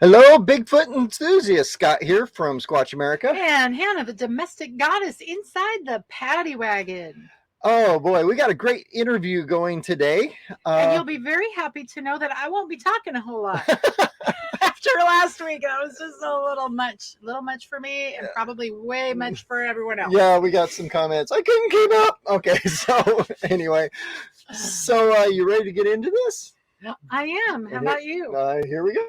Hello, Bigfoot enthusiast. Scott here from Squatch America. And Hannah, the domestic goddess inside the paddy wagon. Oh boy, we got a great interview going today. And you'll be very happy to know that I won't be talking a whole lot. After last week, that was just a little much for me, and probably way much for everyone else. Yeah, we got some comments. I couldn't keep up. Okay, so anyway, so you ready to get into this? I am. How about you? Here we go.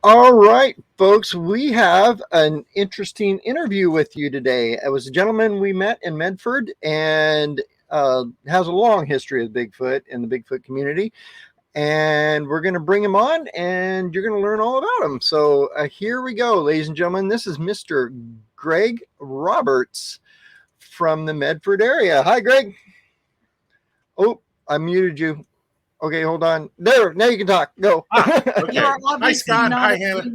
All right, folks, we have an interesting interview with you today. It was a gentleman we met in Medford and has a long history of Bigfoot in the Bigfoot community. And we're going to bring him on and you're going to learn all about him. So here we go, ladies and gentlemen. This is Mr. Greg Roberts from the Medford area. Hi, Greg. Oh, I muted you. Okay, hold on. There, now you can talk. Go. Okay. Hi, Scott. Hi, Hannah.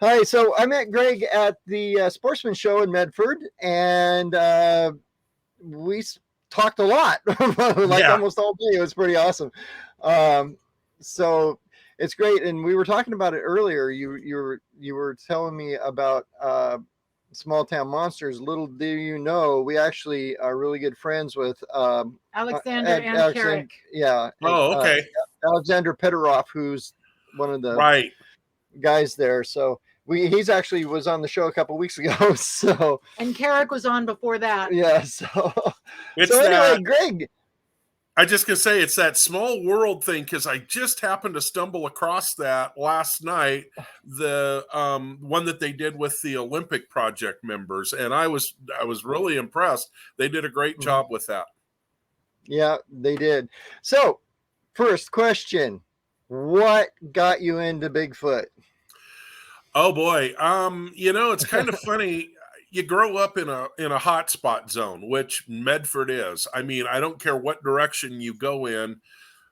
Hi. So I met Greg at the Sportsman Show in Medford, and we talked a lot, almost all day. It was pretty awesome. So it's great, and we were talking about it earlier. You were telling me about Small Town Monsters. Little do you know, we actually are really good friends with Alexander and Carrick. Yeah. Oh, okay. Alexander Pederoff, who's one of the guys there. So he's actually was on the show a couple weeks ago. So and Carrick was on before that. Yeah. So anyway, Greg. I just gonna say it's that small world thing, because I just happened to stumble across that last night, the one that they did with the Olympic Project members, and I was really impressed. They did a great job with that. Yeah, they did. So, first question: what got you into Bigfoot? Oh boy, it's kind of funny. You grow up in a hotspot zone, which Medford is. I mean, I don't care what direction you go in,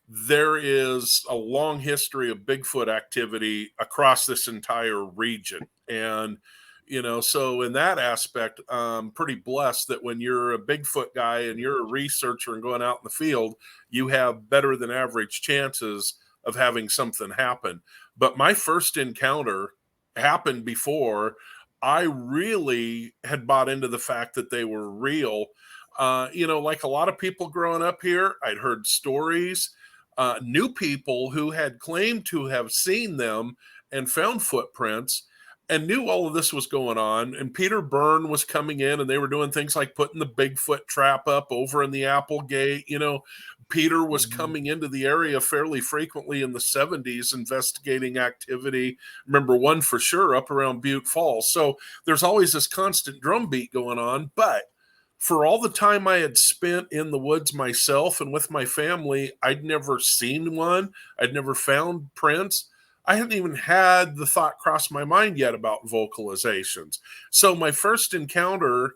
there is a long history of Bigfoot activity across this entire region. And, so in that aspect, I'm pretty blessed that when you're a Bigfoot guy and you're a researcher and going out in the field, you have better than average chances of having something happen. But my first encounter happened before I really had bought into the fact that they were real. Like a lot of people growing up here, I'd heard stories, knew people who had claimed to have seen them and found footprints and knew all of this was going on. And Peter Byrne was coming in and they were doing things like putting the Bigfoot trap up over in the Applegate. Peter was coming into the area fairly frequently in the 70s, investigating activity. Remember one for sure up around Butte Falls. So there's always this constant drumbeat going on. But for all the time I had spent in the woods myself and with my family, I'd never seen one. I'd never found prints. I hadn't even had the thought cross my mind yet about vocalizations. So my first encounter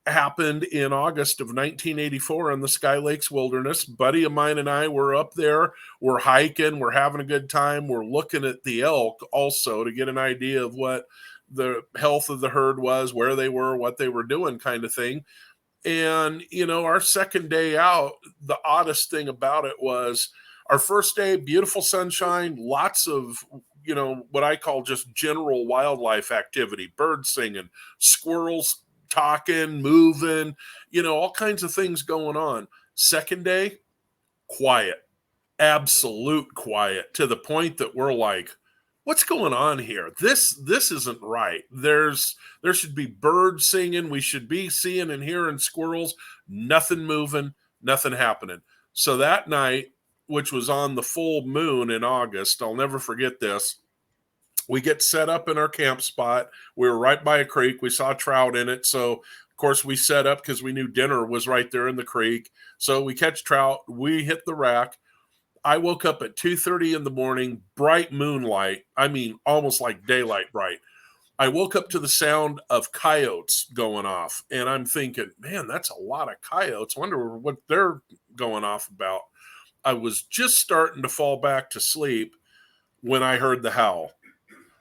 happened in August of 1984 in the Sky Lakes Wilderness. Buddy of mine and I were up there. We're hiking. We're having a good time. We're looking at the elk also to get an idea of what the health of the herd was, where they were, what they were doing, kind of thing. And, our second day out, the oddest thing about it was our first day, beautiful sunshine, lots of, what I call just general wildlife activity, birds singing, squirrels talking, moving, all kinds of things going on. Second day, quiet, absolute quiet, to the point that we're like, what's going on here? This isn't right. There should be birds singing. We should be seeing and hearing squirrels. Nothing moving, nothing happening. So that night, which was on the full moon in August, I'll never forget this. We get set up in our camp spot. We were right by a creek. We saw trout in it. So, of course, we set up because we knew dinner was right there in the creek. So we catch trout. We hit the rack. I woke up at 2:30 in the morning, bright moonlight. I mean, almost like daylight bright. I woke up to the sound of coyotes going off. And I'm thinking, man, that's a lot of coyotes. I wonder what they're going off about. I was just starting to fall back to sleep when I heard the howl.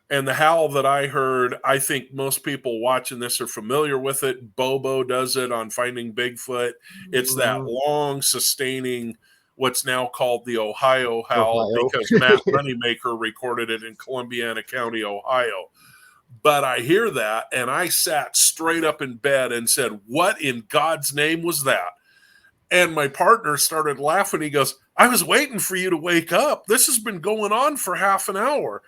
And the howl that I heard, I think most people watching this are familiar with it. Bobo does it on Finding Bigfoot. It's that long, sustaining, what's now called the Ohio howl, because Matt Moneymaker recorded it in Columbiana County, Ohio. But I hear that, and I sat straight up in bed and said, what in God's name was that? And my partner started laughing. He goes, I was waiting for you to wake up. This has been going on for half an hour.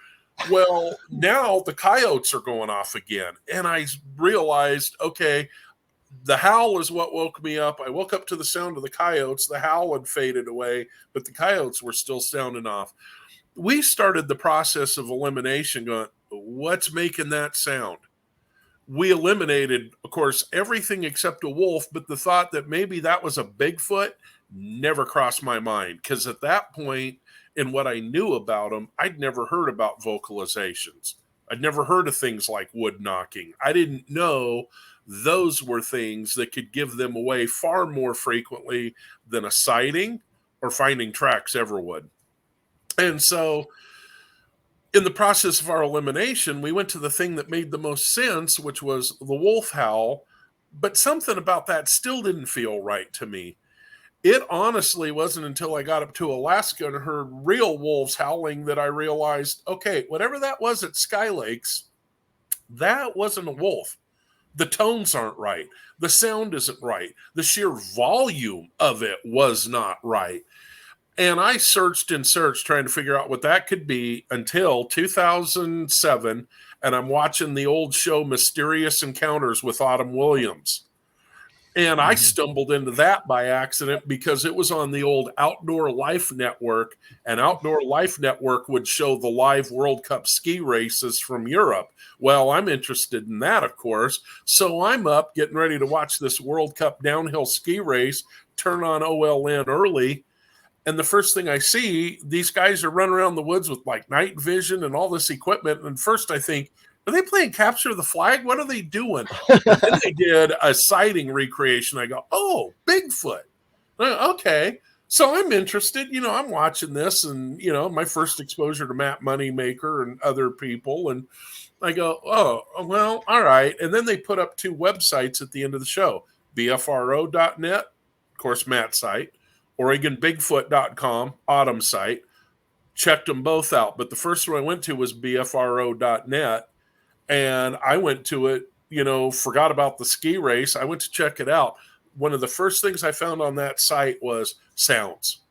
Well, now the coyotes are going off again. And I realized, okay, the howl is what woke me up. I woke up to the sound of the coyotes. The howl had faded away, but the coyotes were still sounding off. We started the process of elimination going, what's making that sound? We eliminated, of course, everything except a wolf, but the thought that maybe that was a Bigfoot never crossed my mind, because at that point, in what I knew about them, I'd never heard about vocalizations. I'd never heard of things like wood knocking. I didn't know those were things that could give them away far more frequently than a sighting or finding tracks ever would. And so in the process of our elimination, we went to the thing that made the most sense, which was the wolf howl. But something about that still didn't feel right to me. It honestly wasn't until I got up to Alaska and heard real wolves howling that I realized, okay, whatever that was at Sky Lakes, that wasn't a wolf. The tones aren't right. The sound isn't right. The sheer volume of it was not right. And I searched and searched trying to figure out what that could be until 2007. And I'm watching the old show Mysterious Encounters with Autumn Williams. And I stumbled into that by accident because it was on the old Outdoor Life Network, and Outdoor Life Network would show the live World Cup ski races from Europe. Well, I'm interested in that, of course. So I'm up getting ready to watch this World Cup downhill ski race, turn on OLN early. And the first thing I see, these guys are running around the woods with like night vision and all this equipment. And first I think, are they playing Capture the Flag? What are they doing? And then they did a sighting recreation. I go, oh, Bigfoot. Okay. So I'm interested. I'm watching this, and, my first exposure to Matt Moneymaker and other people. And I go, oh, well, all right. And then they put up two websites at the end of the show, bfro.net, of course, Matt's site, OregonBigfoot.com, Autumn site. Checked them both out. But the first one I went to was bfro.net. And I went to it, forgot about the ski race. I went to check it out. One of the first things I found on that site was sounds.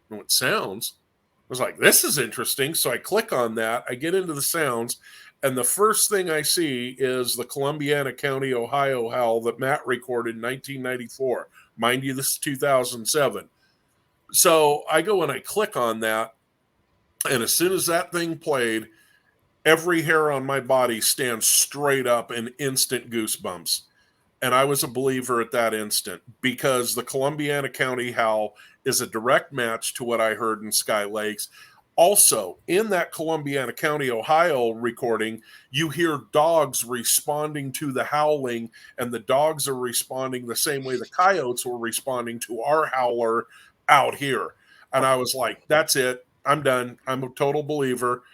I went, sounds? I was like, this is interesting. So I click on that. I get into the sounds. And the first thing I see is the Columbiana County, Ohio howl that Matt recorded in 1994. Mind you, this is 2007. So I go and I click on that. And as soon as that thing played, every hair on my body stands straight up in instant goosebumps. And I was a believer at that instant, because the Columbiana County howl is a direct match to what I heard in Sky Lakes. Also, in that Columbiana County, Ohio recording, you hear dogs responding to the howling, and the dogs are responding the same way the coyotes were responding to our howler out here. And I was like, that's it. I'm done. I'm a total believer.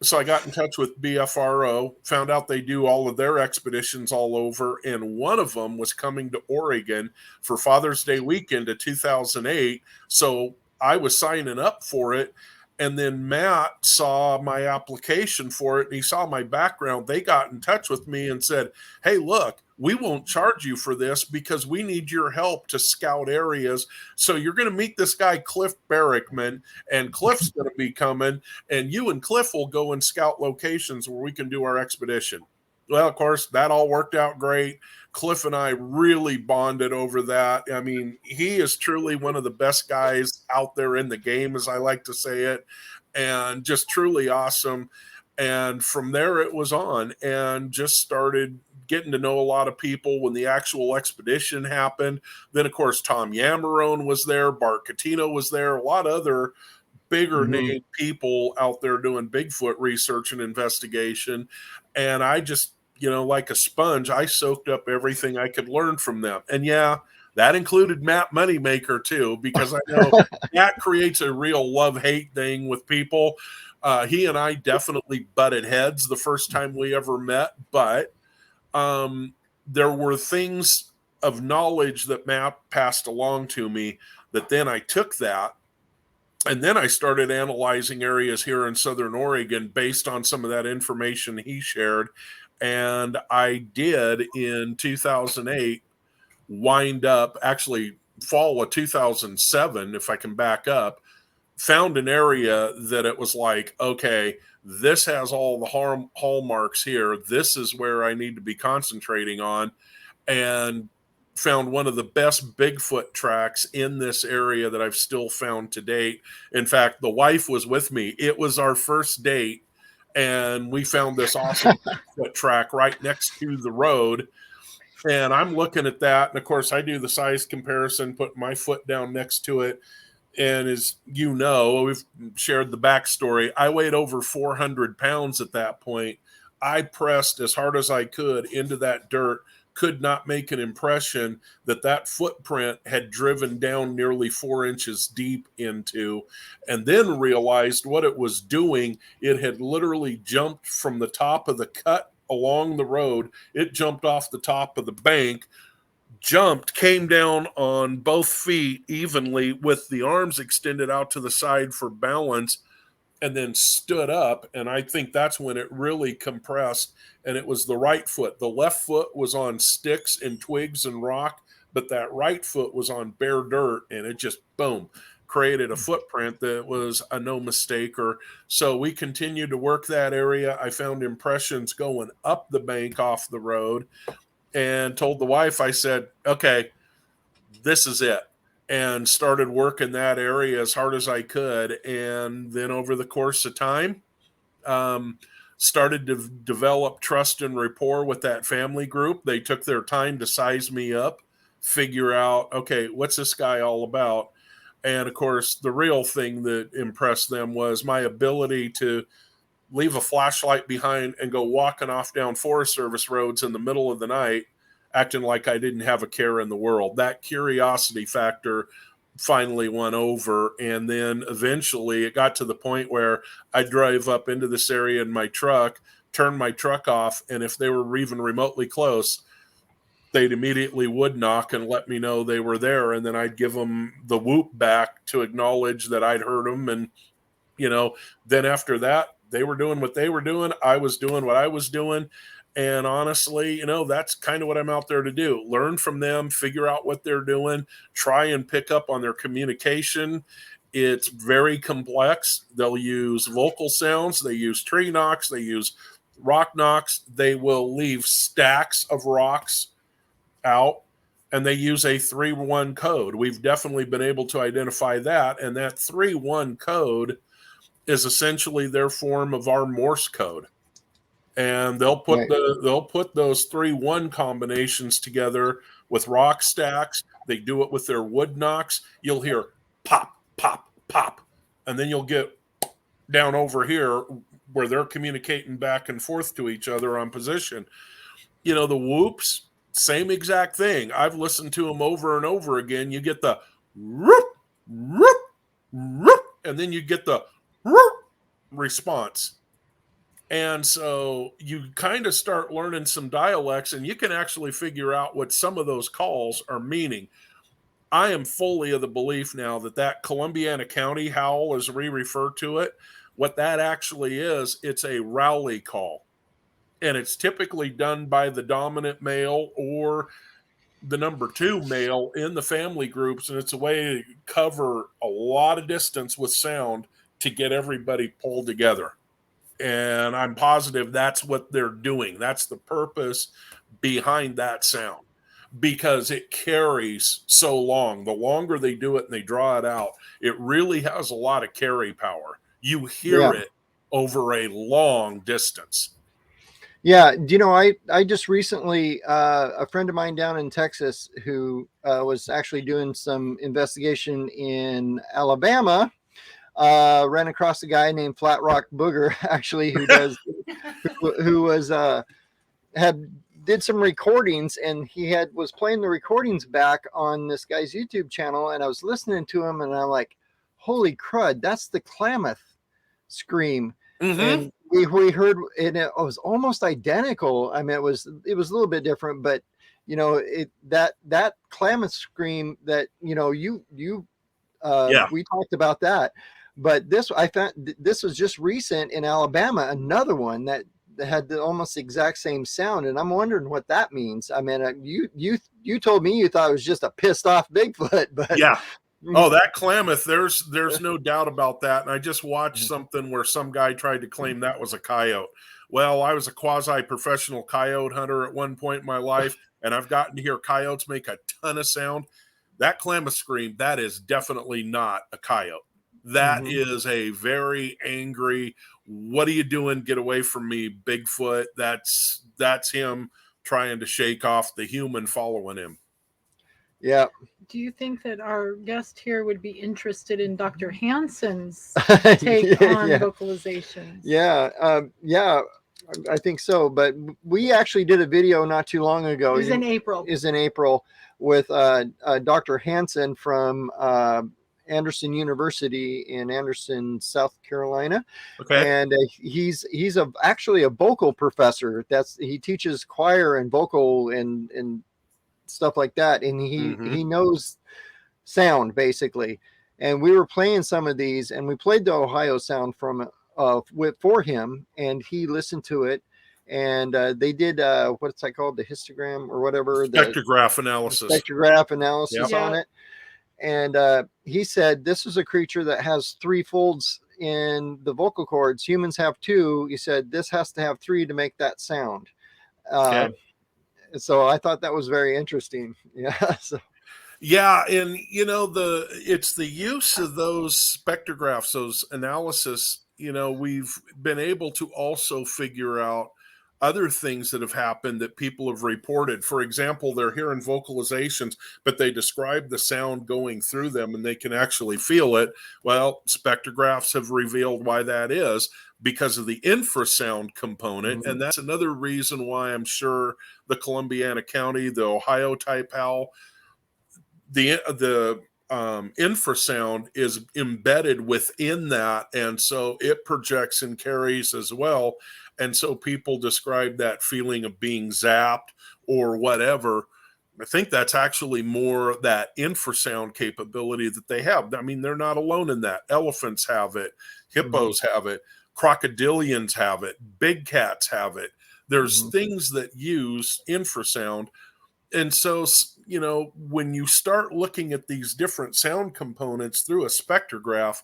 So I got in touch with BFRO, found out they do all of their expeditions all over, and one of them was coming to Oregon for Father's Day weekend of 2008. So I was signing up for it, and then Matt saw my application for it, and he saw my background. They got in touch with me and said, hey, look, we won't charge you for this because we need your help to scout areas. So you're going to meet this guy, Cliff Barrickman, and Cliff's going to be coming, and you and Cliff will go and scout locations where we can do our expedition. Well, of course, that all worked out great. Cliff and I really bonded over that. I mean, he is truly one of the best guys out there in the game, as I like to say it, and just truly awesome. And from there it was on, and just started getting to know a lot of people when the actual expedition happened. Then, of course, Tom Yamarone was there, Bart Catino was there, a lot of other bigger name people out there doing Bigfoot research and investigation. And I just, like a sponge, I soaked up everything I could learn from them. And yeah, That included Matt Moneymaker too, because I know that creates a real love-hate thing with people. He and I definitely butted heads the first time we ever met, but there were things of knowledge that Matt passed along to me that then I took that, and then I started analyzing areas here in Southern Oregon based on some of that information he shared. And I did in 2008 wind up, actually fall of 2007, if I can back up, found an area that it was like, okay, this has all the hallmarks here. This is where I need to be concentrating on. And found one of the best Bigfoot tracks in this area that I've still found to date. In fact, the wife was with me. It was our first date, and we found this awesome Bigfoot track right next to the road. And I'm looking at that, and of course I do the size comparison, put my foot down next to it. And as you know, we've shared the backstory. I weighed over 400 pounds at that point. I pressed as hard as I could into that dirt, could not make an impression that footprint had driven down nearly 4 inches deep into, and then realized what it was doing. It had literally jumped from the top of the cut along the road. It jumped off the top of the bank, jumped, came down on both feet evenly with the arms extended out to the side for balance, and then stood up. And I think that's when it really compressed, and it was the right foot. The left foot was on sticks and twigs and rock, but that right foot was on bare dirt, and it just, boom, created a footprint that was a no mistaker. So we continued to work that area. I found impressions going up the bank off the road, and told the wife, I said, okay, this is it. And started working that area as hard as I could. And then over the course of time, started to develop trust and rapport with that family group. They took their time to size me up, figure out, okay, what's this guy all about? And of course, the real thing that impressed them was my ability to leave a flashlight behind and go walking off down Forest Service roads in the middle of the night, acting like I didn't have a care in the world. That curiosity factor finally won over. And then eventually it got to the point where I drive up into this area in my truck, turn my truck off, and if they were even remotely close, they'd immediately would knock and let me know they were there. And then I'd give them the whoop back to acknowledge that I'd heard them. And, then after that, they were doing what they were doing. I was doing what I was doing. And honestly, that's kind of what I'm out there to do. Learn from them, figure out what they're doing, try and pick up on their communication. It's very complex. They'll use vocal sounds. They use tree knocks. They use rock knocks. They will leave stacks of rocks out, and they use a 3-1 code. We've definitely been able to identify that. And that 3-1 code is essentially their form of our Morse code. And they'll put those 3-1 combinations together with rock stacks. They do it with their wood knocks. You'll hear pop, pop, pop, and then you'll get down over here where they're communicating back and forth to each other on position. The whoops, same exact thing. I've listened to them over and over again. You get the whoop, whoop, whoop, and then you get the whoop response. And so you kind of start learning some dialects, and you can actually figure out what some of those calls are meaning. I am fully of the belief now that Columbiana County howl, as we refer to it, what that actually is, it's a rally call. And it's typically done by the dominant male or the number 2 male in the family groups. And it's a way to cover a lot of distance with sound to get everybody pulled together. And I'm positive that's what they're doing. That's the purpose behind that sound, because it carries so long. The longer they do it and they draw it out, it really has a lot of carry power. You hear it over a long distance. Yeah. I just recently, a friend of mine down in Texas who was actually doing some investigation in Alabama, ran across a guy named Flat Rock Booger, actually, who had did some recordings, and he was playing the recordings back on this guy's YouTube channel, and I was listening to him, and I'm like, holy crud, that's the Klamath scream. And we heard, and it was almost identical. I mean, it was a little bit different, but you know, that Klamath scream that, you know, we talked about that, but I found this was just recent in Alabama, another one that had the almost exact same sound, and I'm wondering what that means. I mean, you told me you thought it was just a pissed off Bigfoot, but yeah. Oh, that Klamath, there's no doubt about that. And I just watched something where some guy tried to claim that was a coyote. Well, I was a quasi-professional coyote hunter at one point in my life, and I've gotten to hear coyotes make a ton of sound. That Klamath scream, that is definitely not a coyote. That is a very angry, what are you doing? Get away from me, Bigfoot. That's him trying to shake off the human following him. Yeah. Do you think that our guest here would be interested in Dr. Hansen's take on vocalizations? Yeah. I think so. But we actually did a video not too long ago. It was in April. With Dr. Hansen from Anderson University in Anderson, South Carolina. Okay. And he's actually a vocal professor. He teaches choir and vocal and stuff like that, and he knows sound basically. And we were playing some of these, and we played the Ohio sound from for him, and he listened to it, and they did what's that called, the histogram or whatever, spectrograph analysis on it. And he said this is a creature that has 3 folds in the vocal cords. Humans have 2. He said this has to have 3 to make that sound. So I thought that was very interesting. Yeah. Yeah, and you know, it's the use of those spectrographs, those analysis. You know, we've been able to also figure out other things that have happened that people have reported. For example, they're hearing vocalizations, but they describe the sound going through them and they can actually feel it. Well, spectrographs have revealed why that is, because of the infrasound component. And that's another reason why I'm sure the Columbiana County, the Ohio type howl, the infrasound is embedded within that, and so it projects and carries as well. And so people describe that feeling of being zapped or whatever. I think that's actually more that infrasound capability that they have. I mean, they're not alone in that. Elephants have it, hippos have it, crocodilians have it, big cats have it. There's things that use infrasound. And so, you know, when you start looking at these different sound components through a spectrograph,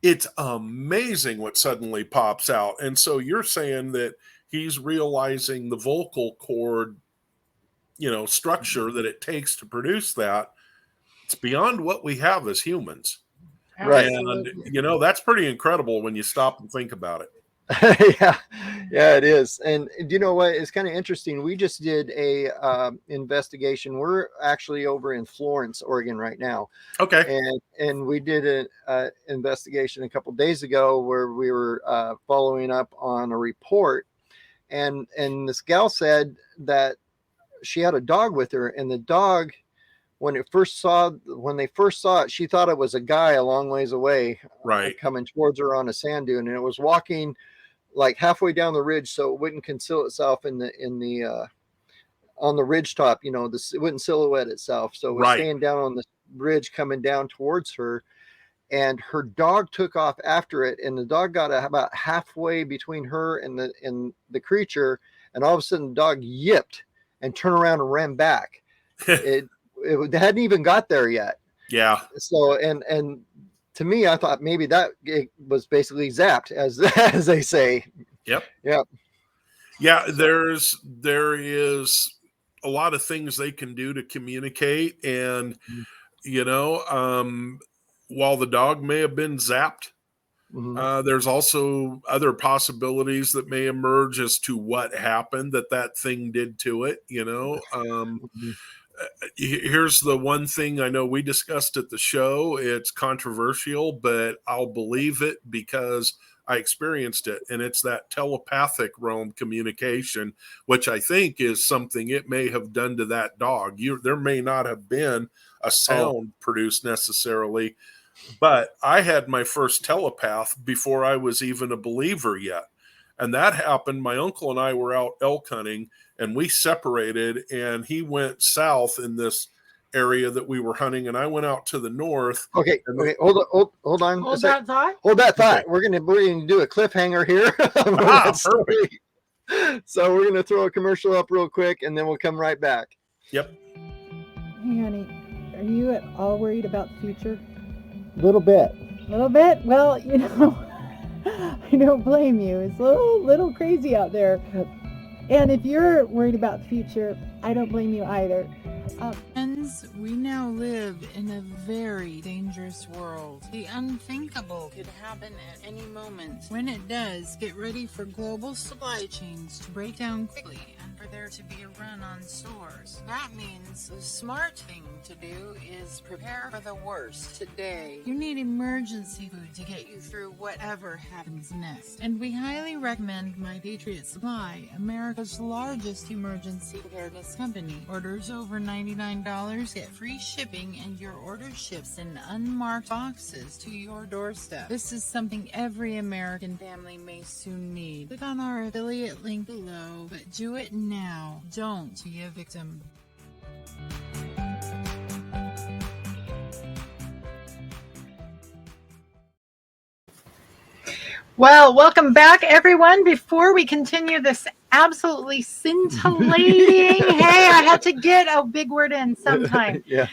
it's amazing what suddenly pops out. And so you're saying that he's realizing the vocal cord, you know, structure that it takes to produce that. It's beyond what we have as humans. Right. And, you know, that's pretty incredible when you stop and think about it. Yeah, it is. And do you know what? It's kind of interesting. We just did a investigation. We're actually over in Florence, Oregon right now. Okay. And we did an investigation a couple of days ago where we were following up on a report. And this gal said that she had a dog with her, and the dog, when they first saw it, she thought it was a guy a long ways away, right, coming towards her on a sand dune, and it was walking like halfway down the ridge, so it wouldn't conceal itself in the on the ridge top. You know, it wouldn't silhouette itself, so it was staying down on the ridge, coming down towards her. And her dog took off after it, and the dog got about halfway between her and the creature, and all of a sudden the dog yipped and turned around and ran back. It hadn't even got there yet. Yeah. So and to me, I thought maybe that it was basically zapped, as they say. Yep. Yeah. Yeah. There is a lot of things they can do to communicate, and you know, while the dog may have been zapped, there's also other possibilities that may emerge as to what happened that thing did to it. You know. Here's the one thing I know we discussed at the show. It's controversial, but I'll believe it because I experienced it. And it's that telepathic realm communication, which I think is something it may have done to that dog. There may not have been a sound produced necessarily, but I had my first telepath before I was even a believer yet. And that happened. My uncle and I were out elk hunting, and we separated, and he went south in this area that we were hunting, and I went out to the north. Okay. Hold on. Hold that thought. Hold that thought. Okay. We're gonna do a cliffhanger here. Perfect. So we're gonna throw a commercial up real quick, and then we'll come right back. Yep. Hey, honey, are you at all worried about the future? Little bit. Little bit? Well, you know, I don't blame you. It's a little crazy out there. And if you're worried about the future, I don't blame you either. Friends, we now live in a very dangerous world. The unthinkable could happen at any moment. When it does, get ready for global supply chains to break down quickly and for there to be a run on stores. That means the smart thing to do is prepare for the worst today. You need emergency food to get you through whatever happens next. And we highly recommend My Patriot Supply, America's largest emergency preparedness company. Orders over $99 get free shipping, and your order ships in unmarked boxes to your doorstep. This is something every American family may soon need. Click on our affiliate link below, but do it now. Don't be a victim. Well, welcome back, everyone. Before we continue this absolutely scintillating, hey, I had to get a big word in sometime. Yeah.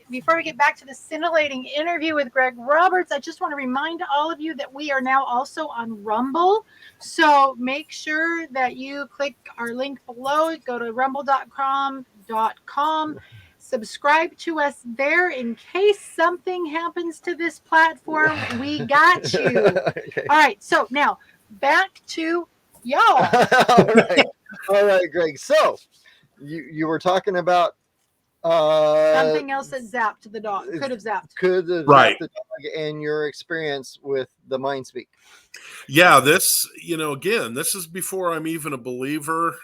Before we get back to the scintillating interview with Greg Roberts, I just want to remind all of you that we are now also on Rumble. So make sure that you click our link below, go to rumble.com, subscribe to us there in case something happens to this platform. We got you. Okay. All right. So now back to y'all. All right, Greg. So you were talking about Something else that zapped the dog. Could have zapped. Right. The dog and your experience with the mind speak. Yeah, this, again, this is before I'm even a believer.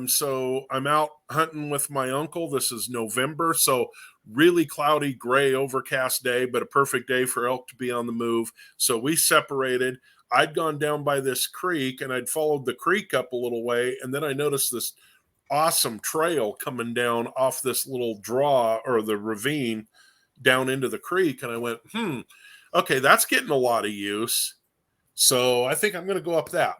So I'm out hunting with my uncle. This is November, so really cloudy, gray, overcast day, but a perfect day for elk to be on the move. So we separated. I'd gone down by this creek, and I'd followed the creek up a little way, and then I noticed this awesome trail coming down off this little draw or the ravine down into the creek. And I went, okay, that's getting a lot of use. So I think I'm going to go up that.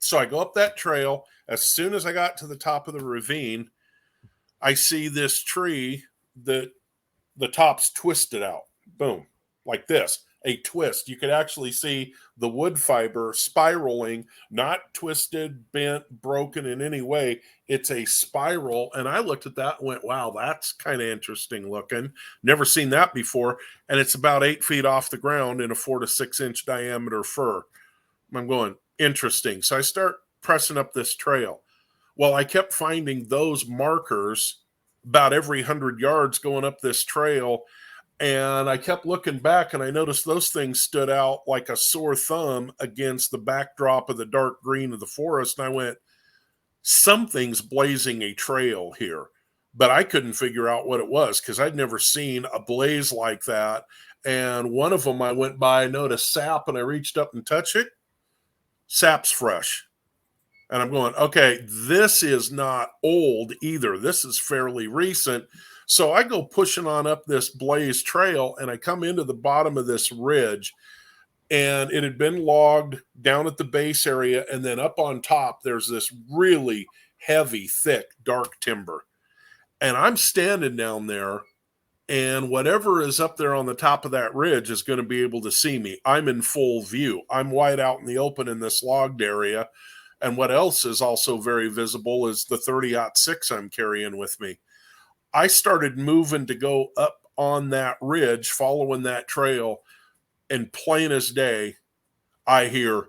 So I go up that trail. As soon as I got to the top of the ravine, I see this tree that the top's twisted out. Boom, like this. A twist. You could actually see the wood fiber spiraling, not twisted, bent, broken in any way. It's a spiral. And I looked at that and went, wow, that's kind of interesting looking. Never seen that before. And it's about 8 feet off the ground in a 4 to 6 inch diameter fir. I'm going, interesting. So I start pressing up this trail. Well, I kept finding those markers about every 100 yards going up this trail. And I kept looking back, and I noticed those things stood out like a sore thumb against the backdrop of the dark green of the forest. And I went, something's blazing a trail here. But I couldn't figure out what it was because I'd never seen a blaze like that. And one of them I went by, I noticed sap, and I reached up and touched it. Sap's fresh. And I'm going, okay, this is not old either. This is fairly recent. So I go pushing on up this blaze trail, and I come into the bottom of this ridge, and it had been logged down at the base area. And then up on top, there's this really heavy, thick, dark timber. And I'm standing down there, and whatever is up there on the top of that ridge is going to be able to see me. I'm in full view. I'm wide out in the open in this logged area. And what else is also very visible is the 30-06 I'm carrying with me. I started moving to go up on that ridge, following that trail, and plain as day, I hear,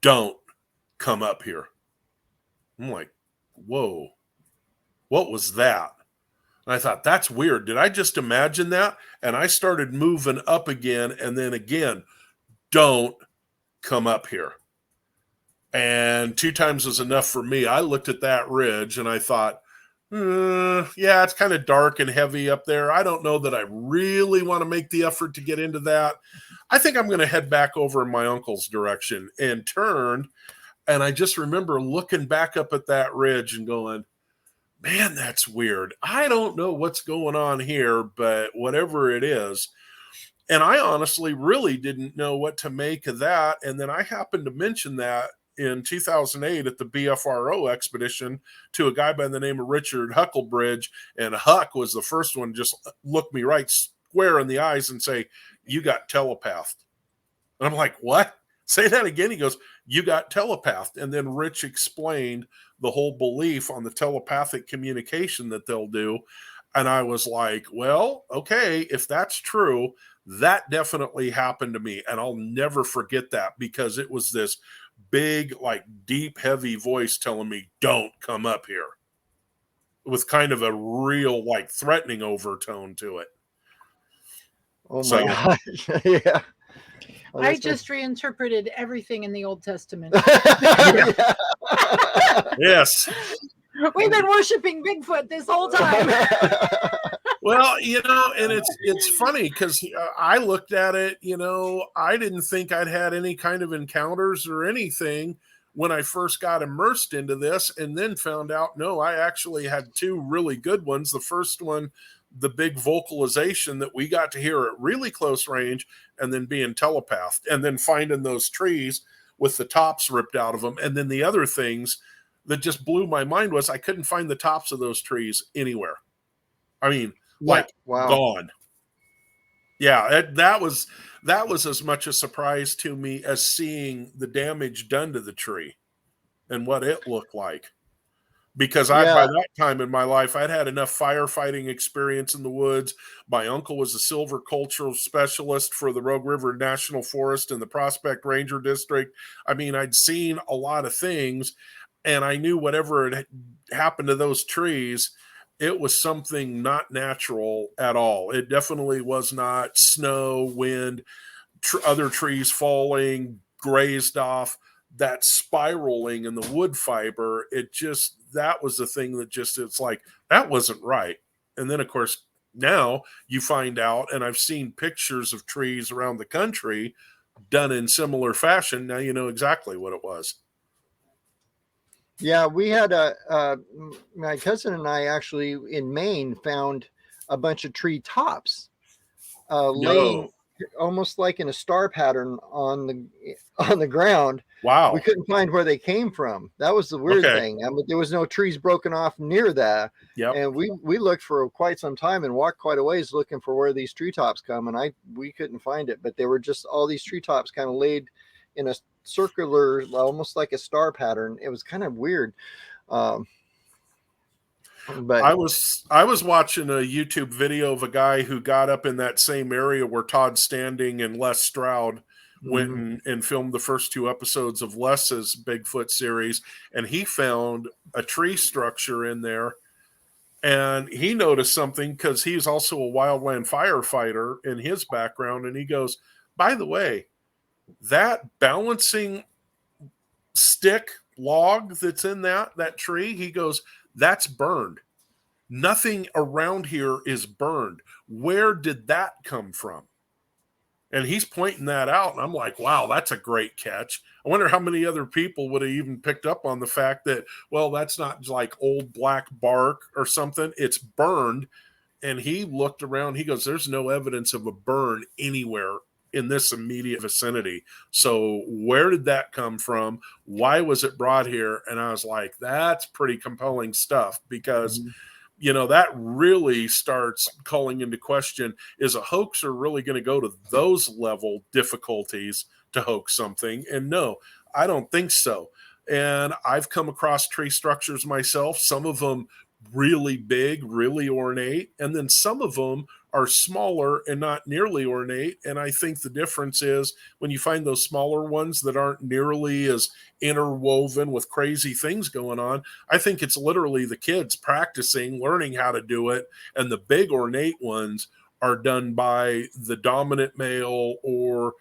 don't come up here. I'm like, whoa, what was that? And I thought, that's weird. Did I just imagine that? And I started moving up again, and then again, don't come up here. And 2 times was enough for me. I looked at that ridge and I thought, yeah, it's kind of dark and heavy up there. I don't know that I really want to make the effort to get into that. I think I'm going to head back over in my uncle's direction, and turned. And I just remember looking back up at that ridge and going, man, that's weird. I don't know what's going on here, but whatever it is. And I honestly really didn't know what to make of that. And then I happened to mention that in 2008 at the BFRO expedition to a guy by the name of Richard Hucklebridge. And Huck was the first one to just look me right square in the eyes and say, you got telepathed. And I'm like, what? Say that again. He goes, you got telepathed. And then Rich explained the whole belief on the telepathic communication that they'll do. And I was like, well, okay, if that's true, that definitely happened to me. And I'll never forget that, because it was this big, like deep, heavy voice telling me, don't come up here, with kind of a real, like, threatening overtone to it. Oh my gosh. Yeah. Well, I just reinterpreted everything in the Old Testament. Yes. We've been worshiping Bigfoot this whole time. Well, and it's funny because I looked at it, I didn't think I'd had any kind of encounters or anything when I first got immersed into this, and then found out, no, I actually had 2 really good ones. The first one, the big vocalization that we got to hear at really close range, and then being telepathed, and then finding those trees with the tops ripped out of them. And then the other things that just blew my mind was I couldn't find the tops of those trees anywhere. I mean, gone. Yeah, that was as much a surprise to me as seeing the damage done to the tree and what it looked like. Because by that time in my life, I'd had enough firefighting experience in the woods. My uncle was a silvicultural specialist for the Rogue River National Forest and the Prospect Ranger District. I mean, I'd seen a lot of things, and I knew whatever had happened to those trees, it was something not natural at all. It definitely was not snow, wind, other trees falling, grazed off. That spiraling in the wood fiber, that was the thing that it's like, that wasn't right. And then, of course, now you find out, and I've seen pictures of trees around the country done in similar fashion. Now you know exactly what it was. Yeah, we had my cousin and I actually in Maine found a bunch of tree tops laying almost like in a star pattern on the ground. Wow. We couldn't find where they came from. That was the weird thing. I mean, there was no trees broken off near that. Yep. And we looked for quite some time and walked quite a ways looking for where these treetops come, and we couldn't find it. But they were just all these treetops kind of laid in a circular, almost like a star pattern. It was kind of weird. But I was watching a YouTube video of a guy who got up in that same area where Todd Standing and Les Stroud went and filmed the first 2 episodes of Les's Bigfoot series, and he found a tree structure in there, and he noticed something because he's also a wildland firefighter in his background, and he goes, by the way, that balancing stick log that's in that tree, he goes, that's burned. Nothing around here is burned. Where did that come from? And he's pointing that out. And I'm like, wow, that's a great catch. I wonder how many other people would have even picked up on the fact that, well, that's not like old black bark or something. It's burned. And he looked around. He goes, there's no evidence of a burn anywhere in this immediate vicinity. So where did that come from? Why was it brought here? And I was like, that's pretty compelling stuff, because that really starts calling into question, is a hoaxer really going to go to those level difficulties to hoax something? And no, I don't think so. And I've come across tree structures myself, some of them really big, really ornate, and then some of them are smaller and not nearly ornate. And I think the difference is when you find those smaller ones that aren't nearly as interwoven with crazy things going on, I think it's literally the kids practicing, learning how to do it. And the big ornate ones are done by the dominant male or,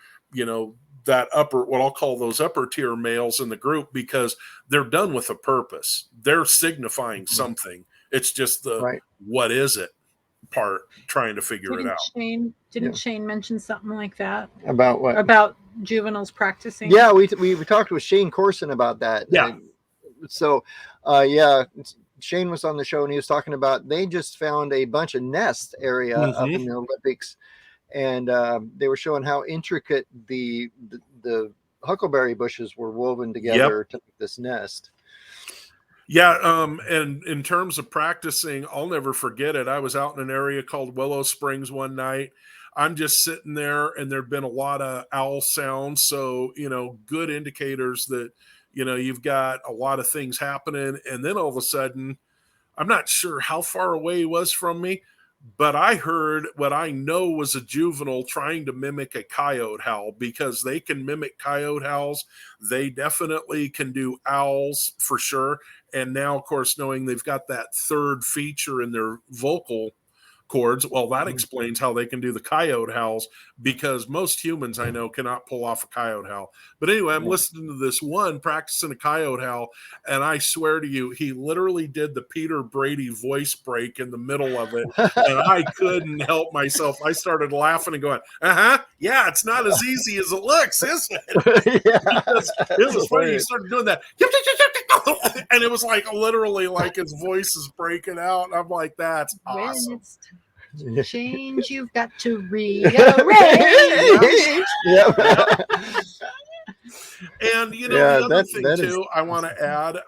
that upper, what I'll call those upper tier males in the group, because they're done with a purpose. They're signifying something. It's just the Right. what is it part, trying to figure it out. Didn't Shane mention something like that About what? about juveniles practicing? Yeah, we talked with Shane Corson about that. Yeah. Yeah, Shane was on the show and he was talking about they just found a bunch of nest area up in the Olympics, and they were showing how intricate the huckleberry bushes were woven together to make this nest. Yeah, and in terms of practicing, I'll never forget it. I was out in an area called Willow Springs one night. I'm just sitting there, and there'd been a lot of owl sounds, so good indicators that you've got a lot of things happening. And then all of a sudden, I'm not sure how far away he was from me, but I heard what I know was a juvenile trying to mimic a coyote howl, because they can mimic coyote howls. They definitely can do owls for sure. And now, of course, knowing they've got that third feature in their vocal cords, well, that explains how they can do the coyote howls, because most humans I know cannot pull off a coyote howl. But anyway, I'm listening to this one practicing a coyote howl, and I swear to you, he literally did the Peter Brady voice break in the middle of it, and I couldn't help myself. I started laughing and going, yeah, it's not as easy as it looks, is it? Because it was funny. He started doing that, and it was like literally like his voice is breaking out. And I'm like, that's awesome. When it's time to change, you've got to rearrange. And the other thing too, I want to add,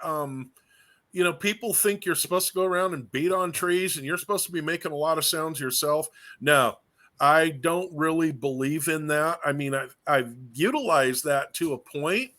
people think you're supposed to go around and beat on trees and you're supposed to be making a lot of sounds yourself. No, I don't really believe in that. I mean, I've utilized that to a point,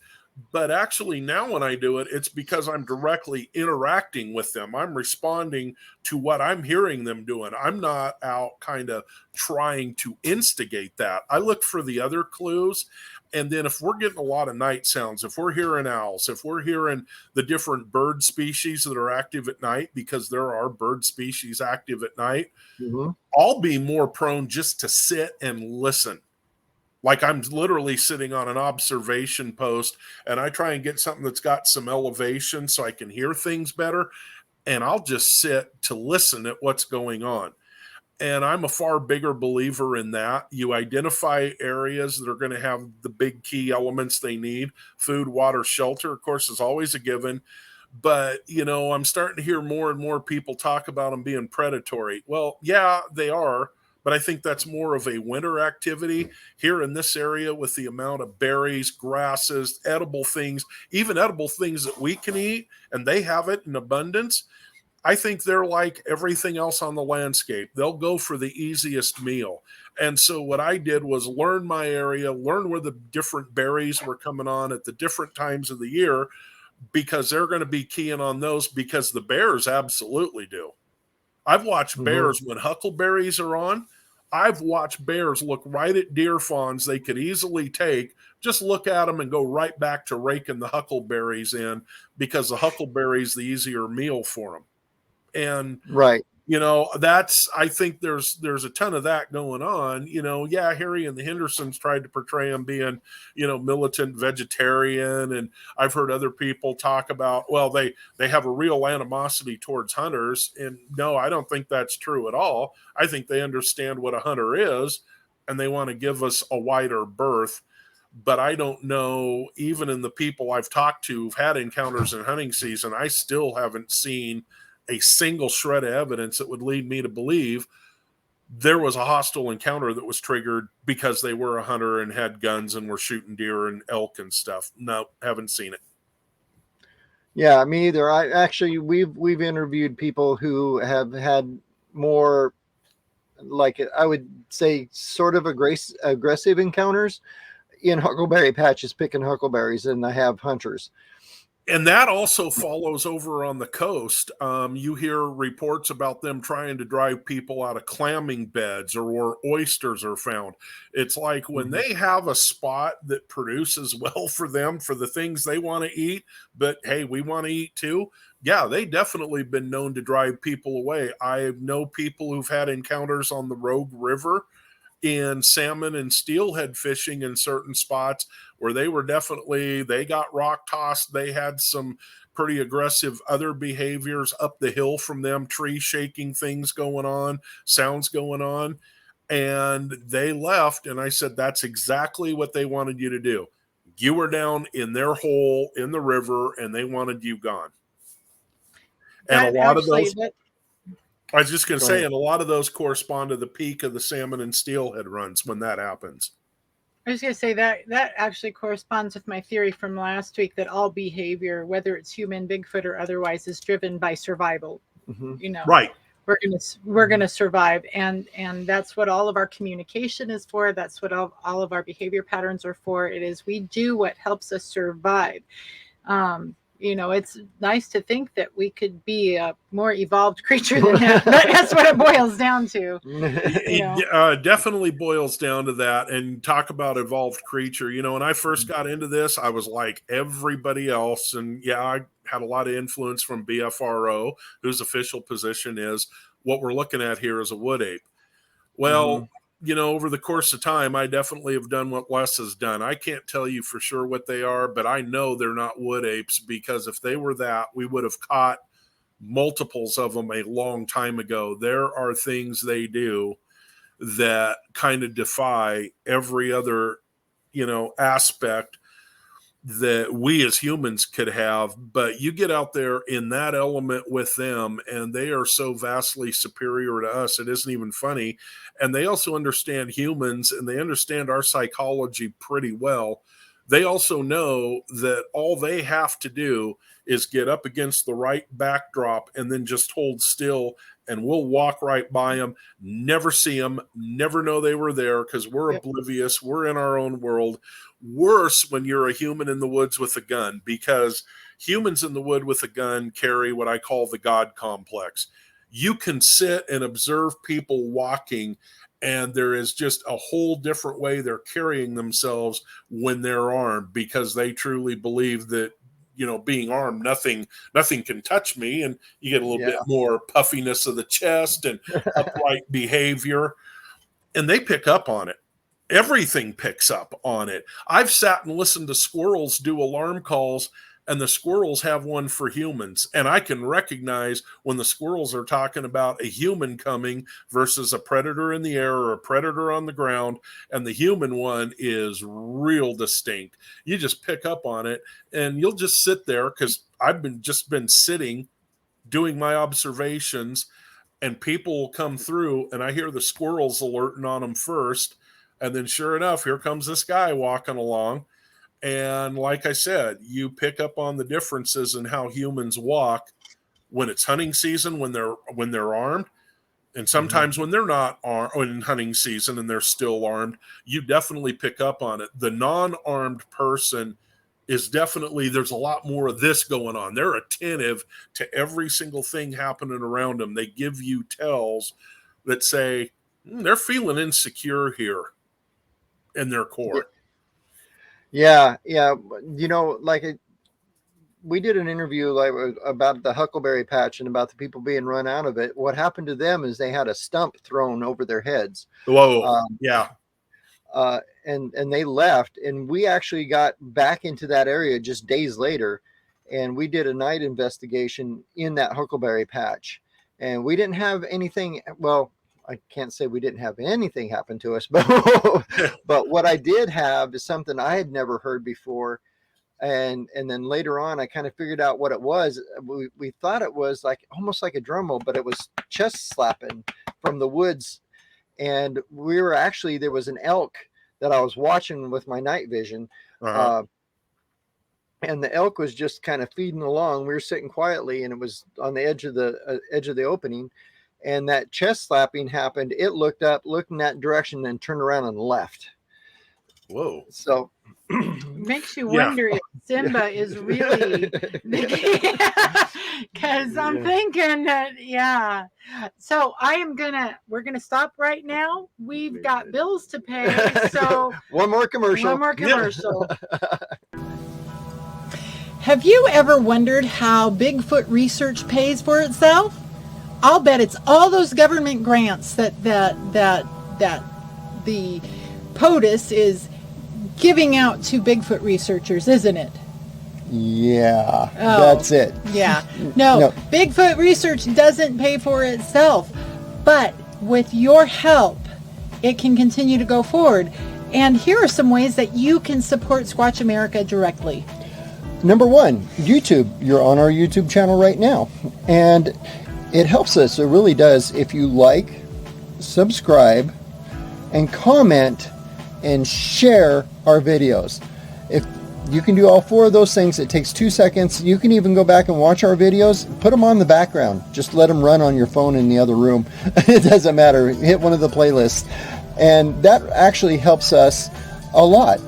but actually now when I do it, it's because I'm directly interacting with them. I'm responding to what I'm hearing them doing. I'm not out kind of trying to instigate that. I look for the other clues. And then if we're getting a lot of night sounds, if we're hearing owls, if we're hearing the different bird species that are active at night, because there are bird species active at night, I'll be more prone just to sit and listen. Like I'm literally sitting on an observation post and I try and get something that's got some elevation so I can hear things better. And I'll just sit to listen at what's going on. And I'm a far bigger believer in that. You identify areas that are going to have the big key elements they need. Food, water, shelter, of course, is always a given. But, I'm starting to hear more and more people talk about them being predatory. Well, yeah, they are. But I think that's more of a winter activity here in this area with the amount of berries, grasses, edible things, even edible things that we can eat, and they have it in abundance. I think they're like everything else on the landscape. They'll go for the easiest meal. And so what I did was learn my area, learn where the different berries were coming on at the different times of the year, because they're going to be keying on those, because the bears absolutely do. I've watched bears when huckleberries are on. I've watched bears look right at deer fawns they could easily take, just look at them and go right back to raking the huckleberries in, because the huckleberry's the easier meal for them. And right, I think there's a ton of that going on. Yeah, Harry and the Hendersons tried to portray him being, militant vegetarian. And I've heard other people talk about, well, they have a real animosity towards hunters. And no, I don't think that's true at all. I think they understand what a hunter is and they want to give us a wider berth. But I don't know, even in the people I've talked to who've had encounters in hunting season, I still haven't seen a single shred of evidence that would lead me to believe there was a hostile encounter that was triggered because they were a hunter and had guns and were shooting deer and elk and stuff. No, haven't seen it. Yeah, me either. We've interviewed people who have had more, like I would say, sort of aggressive encounters in huckleberry patches picking huckleberries than I have hunters. And that also follows over on the coast. You hear reports about them trying to drive people out of clamming beds or where oysters are found. It's like when they have a spot that produces well for them for the things they want to eat, but hey, we want to eat too. Yeah, they definitely been known to drive people away. I know people who've had encounters on the Rogue River, in salmon and steelhead fishing in certain spots where they got rock tossed. They had some pretty aggressive other behaviors up the hill from them, tree shaking things going on, sounds going on. And they left. And I said, that's exactly what they wanted you to do. You were down in their hole in the river and they wanted you gone. And a lot of those, I was just going to say, and a lot of those correspond to the peak of the salmon and steelhead runs when that happens. I was going to say that actually corresponds with my theory from last week that all behavior, whether it's human, Bigfoot, or otherwise, is driven by survival. You know, right? We're gonna survive, and that's what all of our communication is for. That's what all of our behavior patterns are for. It is we do what helps us survive. You know, it's nice to think that we could be a more evolved creature than that. That's what it boils down to. You know? It definitely boils down to that. And talk about evolved creature. You know, when I first got into this, I was like everybody else. And yeah, I had a lot of influence from BFRO, whose official position is what we're looking at here is a wood ape. Well, you know, over the course of time, I definitely have done what Wes has done. I can't tell you for sure what they are, but I know they're not wood apes, because if they were that, we would have caught multiples of them a long time ago. There are things they do that kind of defy every other, you know, aspect that we as humans could have. But you get out there in that element with them, and they are so vastly superior to us, it isn't even funny. And they also understand humans, and they understand our psychology pretty well. They also know that all they have to do is get up against the right backdrop and then just hold still, and we'll walk right by them, never see them, never know they were there, because we're oblivious. We're in our own world. Worse when you're a human in the woods with a gun, because humans in the wood with a gun carry what I call the God complex. You can sit and observe people walking, and there is just a whole different way they're carrying themselves when they're armed, because they truly believe that, you know, being armed, nothing can touch me. And you get a little bit more puffiness of the chest and upright behavior, and they pick up on it. Everything picks up on it. I've sat and listened to squirrels do alarm calls, and the squirrels have one for humans. And I can recognize when the squirrels are talking about a human coming versus a predator in the air or a predator on the ground. And the human one is real distinct. You just pick up on it, and you'll just sit there, because I've been sitting doing my observations, and people will come through, and I hear the squirrels alerting on them first. And then sure enough, here comes this guy walking along. And like I said, you pick up on the differences in how humans walk when it's hunting season, when they're armed, and sometimes when they're not in hunting season and they're still armed. You definitely pick up on it. The non-armed person is definitely, there's a lot more of this going on. They're attentive to every single thing happening around them. They give you tells that say they're feeling insecure here in their core. Yeah. You know, we did an interview about the huckleberry patch and about the people being run out of it. What happened to them is they had a stump thrown over their heads. Whoa. And they left, and we actually got back into that area just days later, and we did a night investigation in that huckleberry patch, and we didn't have anything. Well, I can't say we didn't have anything happen to us, but what I did have is something I had never heard before. And then later on, I kind of figured out what it was. We thought it was almost like a drum roll, but it was chest slapping from the woods. And there was an elk that I was watching with my night vision. And the elk was just kind of feeding along. We were sitting quietly, and it was on the edge of the opening. And that chest slapping happened. It looked up, looked in that direction, then turned around and left. Whoa. So makes you wonder if Simba is really, because I'm thinking that, So we're going to stop right now. We've got bills to pay. So one more commercial. Have you ever wondered how Bigfoot research pays for itself? I'll bet it's all those government grants that the POTUS is giving out to Bigfoot researchers, isn't it? Yeah, Oh, that's it. Yeah. No, No. Bigfoot research doesn't pay for itself, but with your help, it can continue to go forward. And here are some ways that you can support Squatch America directly. Number one, YouTube. You're on our YouTube channel right now. And it helps us. It really does. If you like, subscribe, and comment and share our videos. If you can do all four of those things, it takes 2 seconds. You can even go back and watch our videos. Put them on the background. Just let them run on your phone in the other room. It doesn't matter. Hit one of the playlists. And that actually helps us a lot.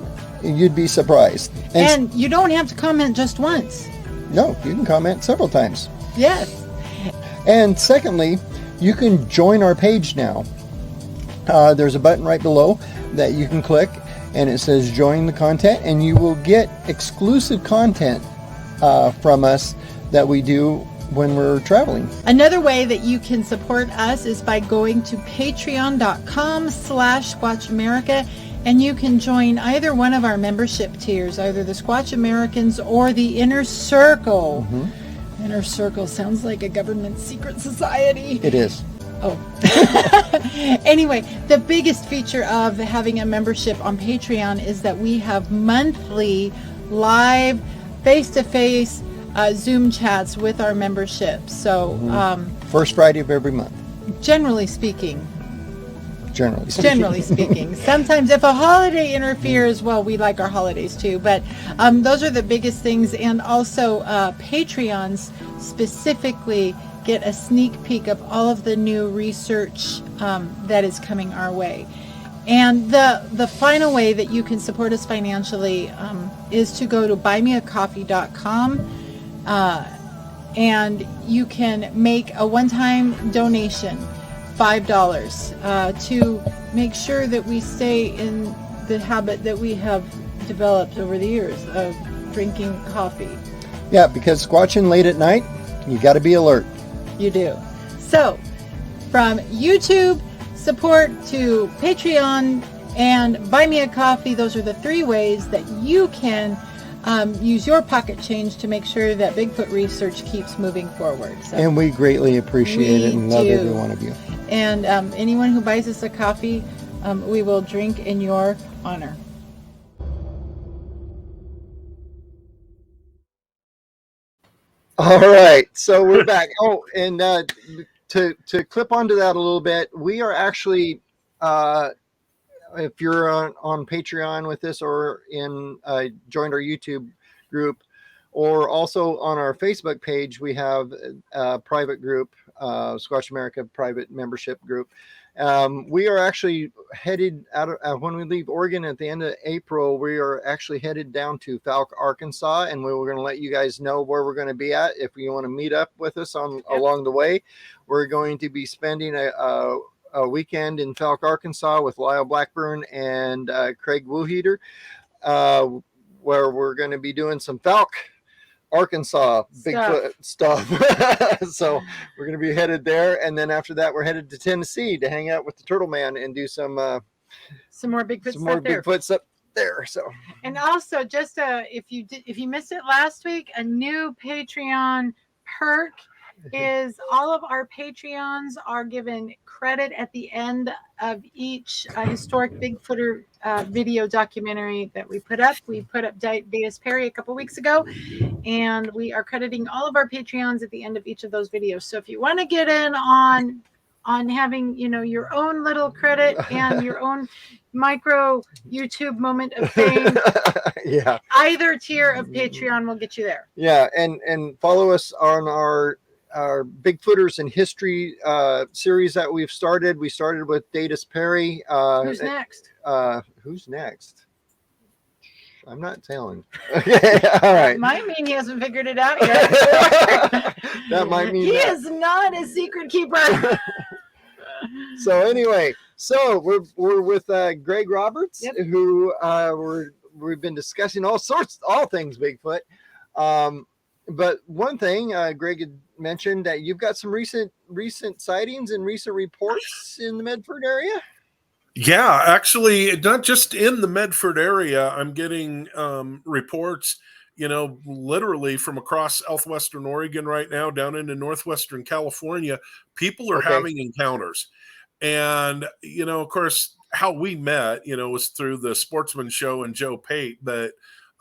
You'd be surprised. And you don't have to comment just once. No, you can comment several times. Yes. And secondly, you can join our page now. There's a button right below that you can click, and it says join the content, and you will get exclusive content from us that we do when we're traveling. Another way that you can support us is by going to patreon.com/Squatch America, and you can join either one of our membership tiers, either the Squatch Americans or the Inner Circle. Mm-hmm. Inner Circle sounds like a government secret society. It is. Oh. Anyway, the biggest feature of having a membership on Patreon is that we have monthly live face-to-face Zoom chats with our membership. So First Friday of every month. generally speaking, Generally speaking. sometimes if a holiday interferes, well, we like our holidays too, but those are the biggest things. And also Patreons specifically get a sneak peek of all of the new research that is coming our way. And the final way that you can support us financially is to go to buymeacoffee.com, and you can make a one-time donation, $5, to make sure that we stay in the habit that we have developed over the years of drinking coffee. Yeah, because squatching late at night, you got to be alert. You do. So, from YouTube support to Patreon and Buy Me a Coffee, those are the three ways that you can use your pocket change to make sure that Bigfoot research keeps moving forward. So, And we greatly appreciate it and love do. every one of you. and anyone who buys us a coffee, we will drink in your honor. All right, so we're back. Oh, and to clip onto that a little bit, we are actually, if you're on Patreon with us or in joined our YouTube group, or also on our Facebook page, we have a private group, Squatch America private membership group. We are actually headed out of, when we leave Oregon at the end of April, we are actually headed down to Falk, Arkansas, and we were going to let you guys know where we're going to be at. If you want to meet up with us along the way, we're going to be spending a weekend in Falk, Arkansas with Lyle Blackburn and Craig Wooheater, where we're going to be doing some Falk, Arkansas Bigfoot stuff. So we're going to be headed there, and then after that we're headed to Tennessee to hang out with the Turtle Man and do some more Bigfoot stuff there. So, And also, just if you missed it last week, a new Patreon perk is all of our Patreons are given credit at the end of each historic Bigfooter video documentary that we put up. We put up Davis Perry a couple weeks ago, and we are crediting all of our Patreons at the end of each of those videos. So if you want to get in on having, your own little credit and your own micro YouTube moment of fame, yeah, either tier of Patreon will get you there. Yeah, and follow us on our Bigfooters in History series that we've started. We started with Davis Perry. Who's next? Who's next? I'm not telling. Okay, all right. Might mean he hasn't figured it out yet. That might mean he that. is not a secret keeper. So anyway, we're with Greg Roberts, Yep. who we've been discussing all things Bigfoot. But one thing Greg had mentioned that you've got some recent sightings and recent reports in the Medford area. Yeah, actually, not just in the Medford area. I'm getting reports, literally from across southwestern Oregon right now down into northwestern California. People are Okay. having encounters. And, of course, how we met, was through the Sportsman Show and Joe Pate. But,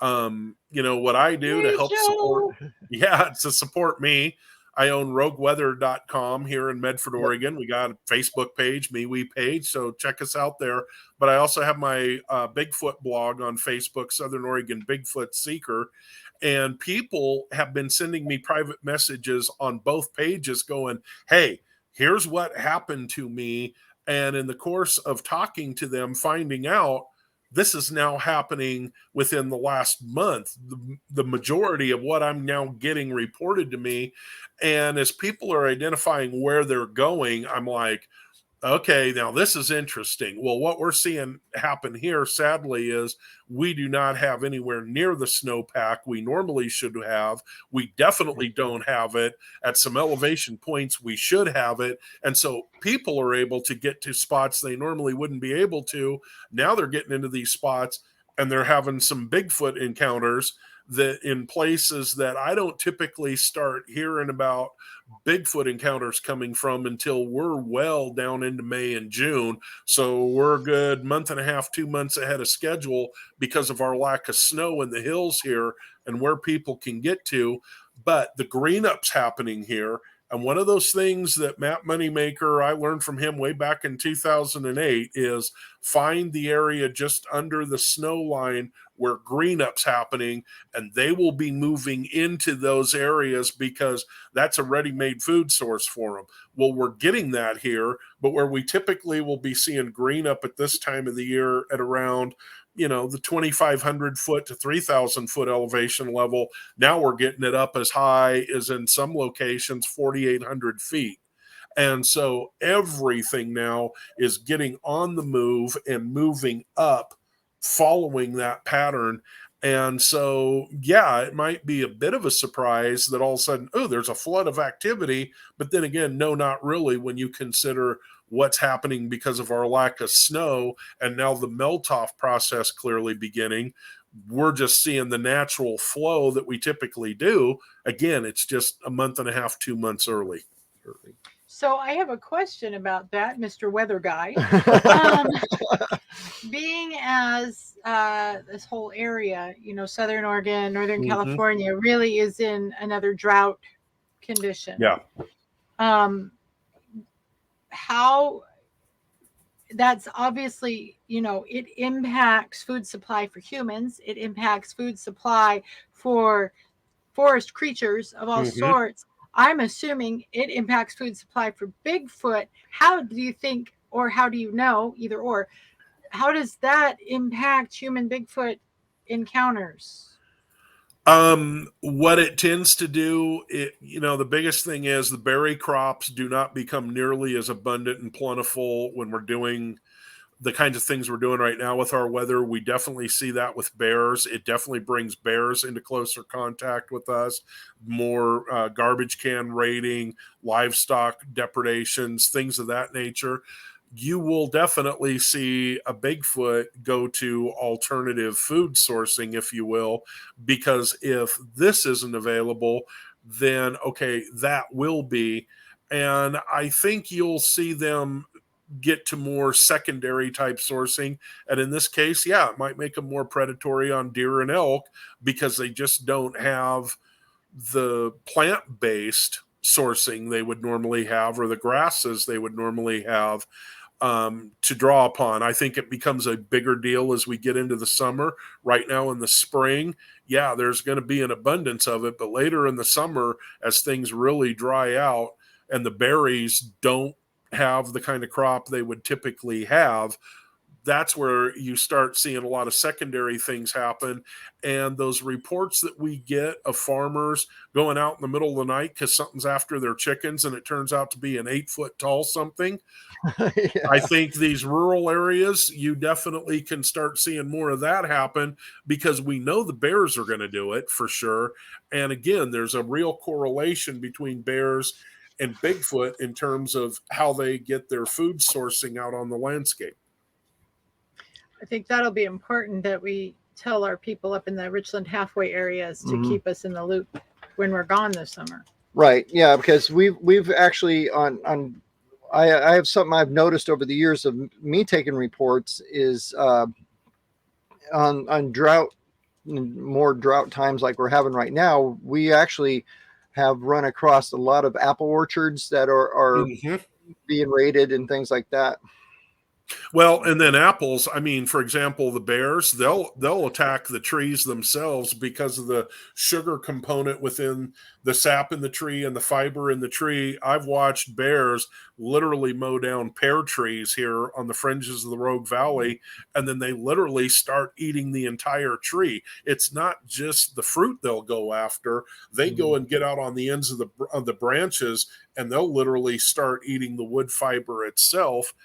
what I do to Hey, help support, Joe. yeah, to support me, I own rogueweather.com here in Medford, Yep. Oregon. We got a Facebook page, MeWe page, so check us out there. But I also have my Bigfoot blog on Facebook, Southern Oregon Bigfoot Seeker. And people have been sending me private messages on both pages going, hey, here's what happened to me. And in the course of talking to them, finding out this is now happening within the last month, the majority of what I'm now getting reported to me. And as people are identifying where they're going, I'm like, okay, now this is interesting. Well, what we're seeing happen here, sadly, is we do not have anywhere near the snowpack we normally should have. We definitely don't have it at some elevation points. We should have it. And so people are able to get to spots they normally wouldn't be able to. Now they're getting into these spots and they're having some Bigfoot encounters that in places that I don't typically start hearing about Bigfoot encounters coming from until we're well down into May and June. So we're a good month and a half, 2 months ahead of schedule because of our lack of snow in the hills here and where people can get to. But the green up's happening here. And one of those things that Matt Moneymaker, I learned from him way back in 2008, is find the area just under the snow line where green up's happening, and they will be moving into those areas because that's a ready-made food source for them. Well, we're getting that here, but where we typically will be seeing green up at this time of the year at around the 2,500 foot to 3,000 foot elevation level. Now we're getting it up as high as in some locations 4,800 feet. And so everything now is getting on the move and moving up, following that pattern. And so, yeah, it might be a bit of a surprise that all of a sudden, oh, there's a flood of activity. But then again, no, not really when you consider what's happening because of our lack of snow and now the melt-off process clearly beginning. We're just seeing the natural flow that we typically do. Again, it's just a month and a half, 2 months early. So I have a question about that, Mr. Weather Guy. Being as this whole area, Southern Oregon, Northern California, really is in another drought condition. Yeah. How that's obviously, it impacts food supply for humans. It impacts food supply for forest creatures of all sorts. I'm assuming it impacts food supply for Bigfoot. How do you think, or how do you know, either or, how does that impact human Bigfoot encounters? What it tends to do, the biggest thing is the berry crops do not become nearly as abundant and plentiful when we're doing the kinds of things we're doing right now with our weather. We definitely see that with bears. It definitely brings bears into closer contact with us, more garbage can raiding, livestock depredations, things of that nature. You will definitely see a Bigfoot go to alternative food sourcing, if you will, because if this isn't available, then okay, that will be. And I think you'll see them get to more secondary type sourcing. And in this case, yeah, it might make them more predatory on deer and elk because they just don't have the plant-based sourcing they would normally have or the grasses they would normally have to draw upon. I think it becomes a bigger deal as we get into the summer. Right now in the spring, yeah, there's going to be an abundance of it, but later in the summer, as things really dry out and the berries don't have the kind of crop they would typically have, that's where you start seeing a lot of secondary things happen. And those reports that we get of farmers going out in the middle of the night because something's after their chickens and it turns out to be an 8-foot tall something. Yeah. I think these rural areas, you definitely can start seeing more of that happen because we know the bears are going to do it for sure. And again, there's a real correlation between bears and Bigfoot in terms of how they get their food sourcing out on the landscape. I think that'll be important that we tell our people up in the Richland halfway areas to keep us in the loop when we're gone this summer. Right. Yeah, because we've actually on I have something I've noticed over the years of me taking reports is on drought, more drought times like we're having right now. We actually have run across a lot of apple orchards that are being raided and things like that. Well, and then apples, I mean, for example, the bears, they'll attack the trees themselves because of the sugar component within the sap in the tree and the fiber in the tree. I've watched bears literally mow down pear trees here on the fringes of the Rogue Valley, and then they literally start eating the entire tree. It's not just the fruit they'll go after. They go and get out on the ends of the branches, and they'll literally start eating the wood fiber itself,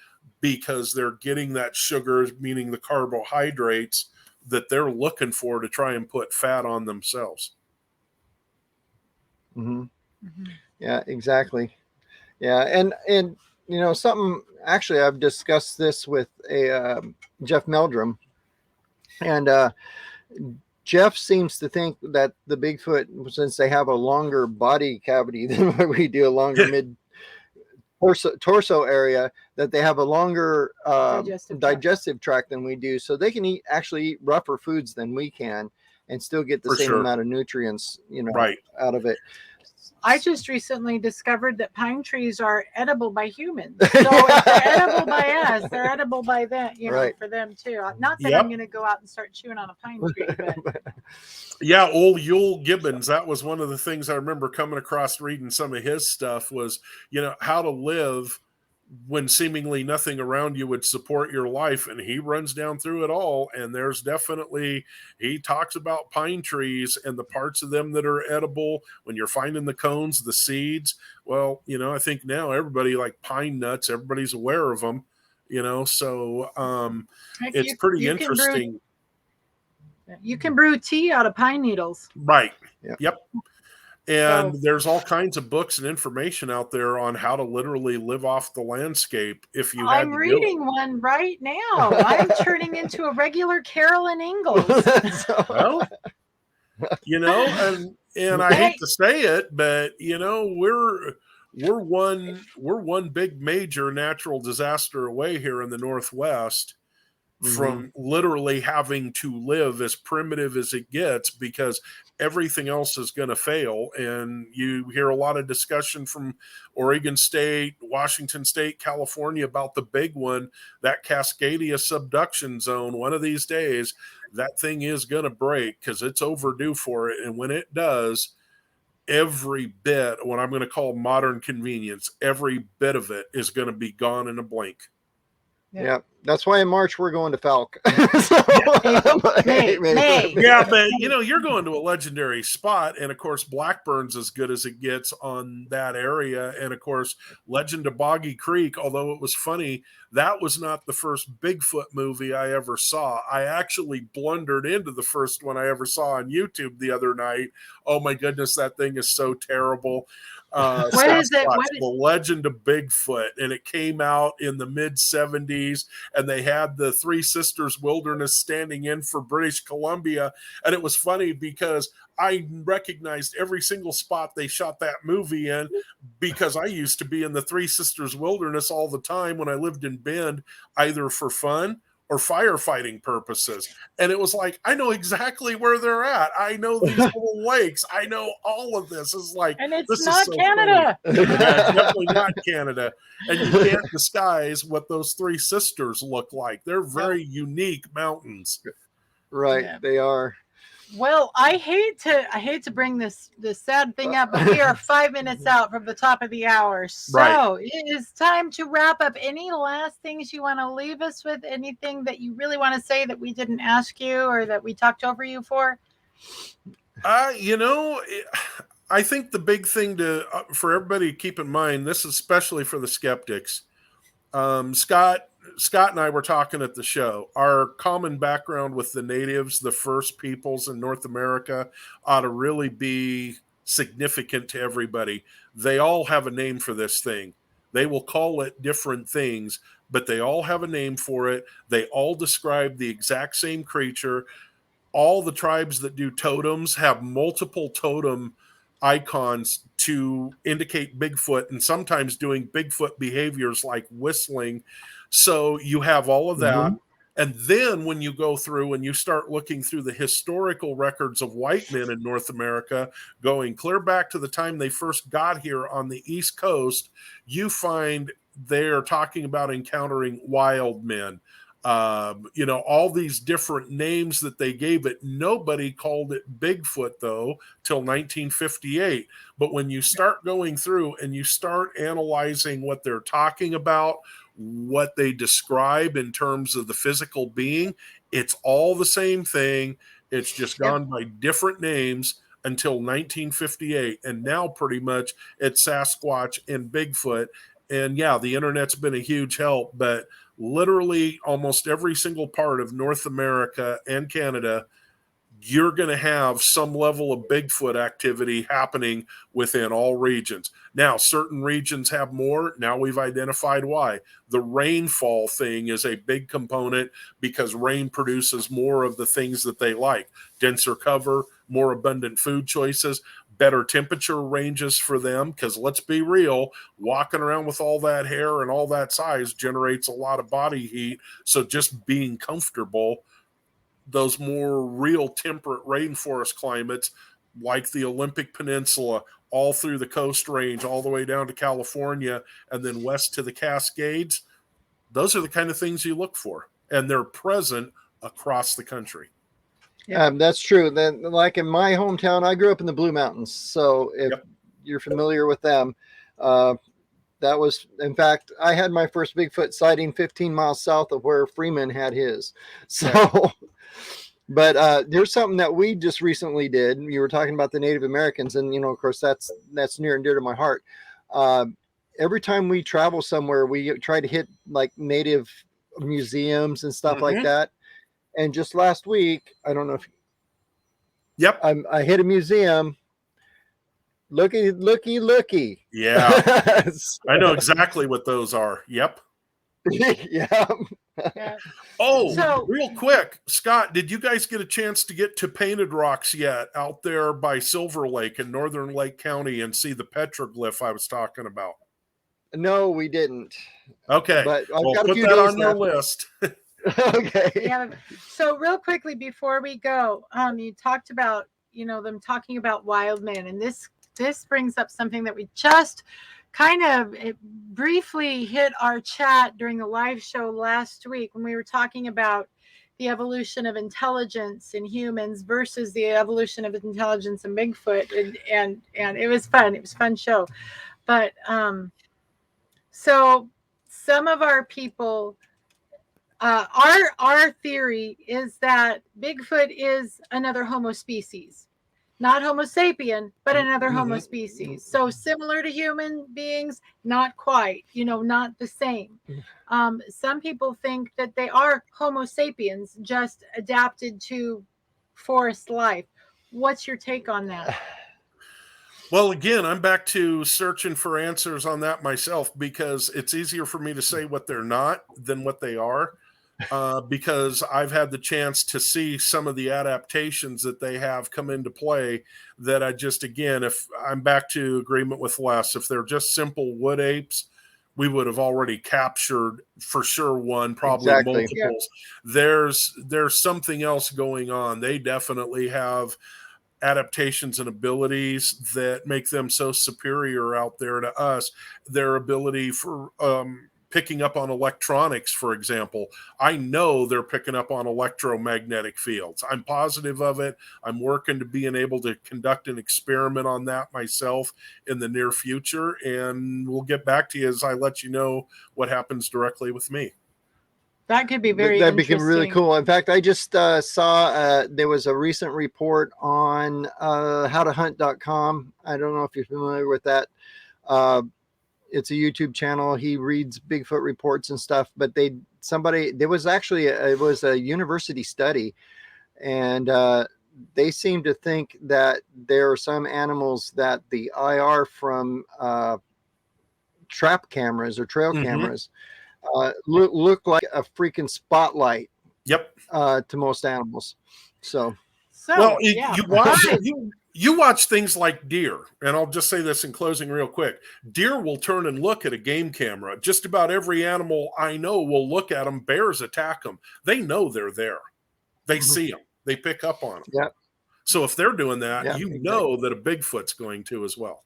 because they're getting that sugar, meaning the carbohydrates that they're looking for to try and put fat on themselves. Yeah, exactly. Yeah. And, you know, something, actually, I've discussed this with Jeff Meldrum, and Jeff seems to think that the Bigfoot, since they have a longer body cavity than what we do, a longer mid torso area, that they have a longer digestive tract than we do, so they can actually eat rougher foods than we can and still get the same amount of nutrients, you know, out of it. I just recently discovered that pine trees are edible by humans. So if they're edible by us, they're edible by them, you know, for them too. Not that I'm going to go out and start chewing on a pine tree, but yeah, old Yule Gibbons, that was one of the things I remember coming across reading some of his stuff was, you know, how to live when seemingly nothing around you would support your life. And he runs down through it all. And there's definitely, he talks about pine trees and the parts of them that are edible when you're finding the cones, the seeds. Well, you know, I think now everybody, like pine nuts, everybody's aware of them, you know, so it's pretty interesting. You can brew tea out of pine needles. Right. Yep. And there's all kinds of books and information out there on how to literally live off the landscape if you had I'm reading one right now. I'm turning into a regular Carolyn Ingalls. Well, you know, and I hate to say it, but you know, we're one big major natural disaster away here in the Northwest from literally having to live as primitive as it gets, because everything else is going to fail. And you hear a lot of discussion from Oregon State, Washington State, California about the big one, that Cascadia subduction zone. One of these days, that thing is going to break because it's overdue for it. And when it does, every bit, what I'm going to call modern convenience, every bit of it is going to be gone in a blink. Yeah, that's why in March we're going to Falk. Yeah, but you know, you're going to a legendary spot, and of course Blackburn's as good as it gets on that area, and of course Legend of Boggy Creek, although it was funny, that was not the first Bigfoot movie I ever saw. I actually blundered into the first one I ever saw on YouTube the other night. Oh my goodness, that thing is so terrible. What is it? The Legend of Bigfoot, and it came out in the mid 70s, and they had the Three Sisters Wilderness standing in for British Columbia. And it was funny because I recognized every single spot they shot that movie in, because I used to be in the Three Sisters Wilderness all the time when I lived in Bend, either for fun or firefighting purposes. And it was like, I know exactly where they're at. I know these little lakes. I know all of this. It's like, and it's this not is so Canada. Yeah, definitely not Canada. And you can't disguise what those Three Sisters look like. They're very unique mountains. Right. They are. Well, I hate to bring this sad thing up, but we are 5 minutes out from the top of the hour. So it is time to wrap up. Any last things you want to leave us with? Anything that you really want to say that we didn't ask you or that we talked over you for? You know, I think the big thing for everybody to keep in mind, this is especially for the skeptics. Scott and I were talking at the show. Our common background with the natives, the first peoples in North America, ought to really be significant to everybody. They all have a name for this thing. They will call it different things, but they all have a name for it. They all describe the exact same creature. All the tribes that do totems have multiple totem icons to indicate Bigfoot, and sometimes doing Bigfoot behaviors like whistling. So you have all of that. And then when you go through and you start looking through the historical records of white men in North America, going clear back to the time they first got here on the East Coast, you find they're talking about encountering wild men. All these different names that they gave it. Nobody called it Bigfoot, though, till 1958. But when you start going through and you start analyzing what they're talking about, what they describe in terms of the physical being, it's all the same thing. It's just gone by different names until 1958. And now pretty much it's Sasquatch and Bigfoot. And yeah, the internet's been a huge help, but literally almost every single part of North America and Canada, you're going to have some level of Bigfoot activity happening within all regions. Now, certain regions have more. Now we've identified why. The rainfall thing is a big component because rain produces more of the things that they like. Denser cover, more abundant food choices, better temperature ranges for them, because let's be real, walking around with all that hair and all that size generates a lot of body heat. So just being comfortable, those more real temperate rainforest climates like the Olympic Peninsula, all through the Coast Range, all the way down to California, and then west to the Cascades, those are the kind of things you look for. And they're present across the country. That's true. Then, like in my hometown, I grew up in the Blue Mountains. So if you're familiar with them, that was, in fact, I had my first Bigfoot sighting 15 miles south of where Freeman had his. So, but there's something that we just recently did. You were talking about the Native Americans, and of course, that's near and dear to my heart. Every time we travel somewhere, we try to hit like Native museums and stuff like that. And just last week, I don't know if. I hit a museum. Looky. Yeah. I know exactly what those are. Yep. Yeah. Real quick, Scott, did you guys get a chance to get to Painted Rocks yet out there by Silver Lake in Northern Lake County and see the petroglyph I was talking about? No, we didn't. Okay. But I've got a put few that days on your left. list. Okay. Yeah. So real quickly before we go, you talked about, them talking about wild men, and this brings up something that we just kind of briefly hit our chat during the live show last week when we were talking about the evolution of intelligence in humans versus the evolution of intelligence in Bigfoot, and it was fun. It was a fun show. But so some of our people, our theory is that Bigfoot is another Homo species, not Homo sapien, but another Homo species. So similar to human beings, not quite, not the same. Some people think that they are Homo sapiens, just adapted to forest life. What's your take on that? Well, again, I'm back to searching for answers on that myself, because it's easier for me to say what they're not than what they are. Because I've had the chance to see some of the adaptations that they have come into play that I just, again, if I'm back to agreement with Les, if they're just simple wood apes, we would have already captured for sure one, probably multiples. Yeah. There's something else going on. They definitely have adaptations and abilities that make them so superior out there to us. Their ability for picking up on electronics, for example. I know they're picking up on electromagnetic fields. I'm positive of it. I'm working to being able to conduct an experiment on that myself in the near future, and we'll get back to you as I let you know what happens directly with me. That could be very That'd interesting. be really cool. In fact, I just saw there was a recent report on howtohunt.com. I don't know if you're familiar with that. It's a YouTube channel. He reads Bigfoot reports and stuff, but there was actually it was a university study, and they seem to think that there are some animals that the IR from trap cameras or trail cameras look like a freaking spotlight Yep. to most animals. So Well, yeah. you watch things like deer, and I'll just say this in closing real quick. Deer will turn and look at a game camera. Just about every animal I know will look at them. Bears attack them. They know they're there. They see them. They pick up on them. Yeah. So if they're doing that, Yeah, you exactly. know that a Bigfoot's going to as well.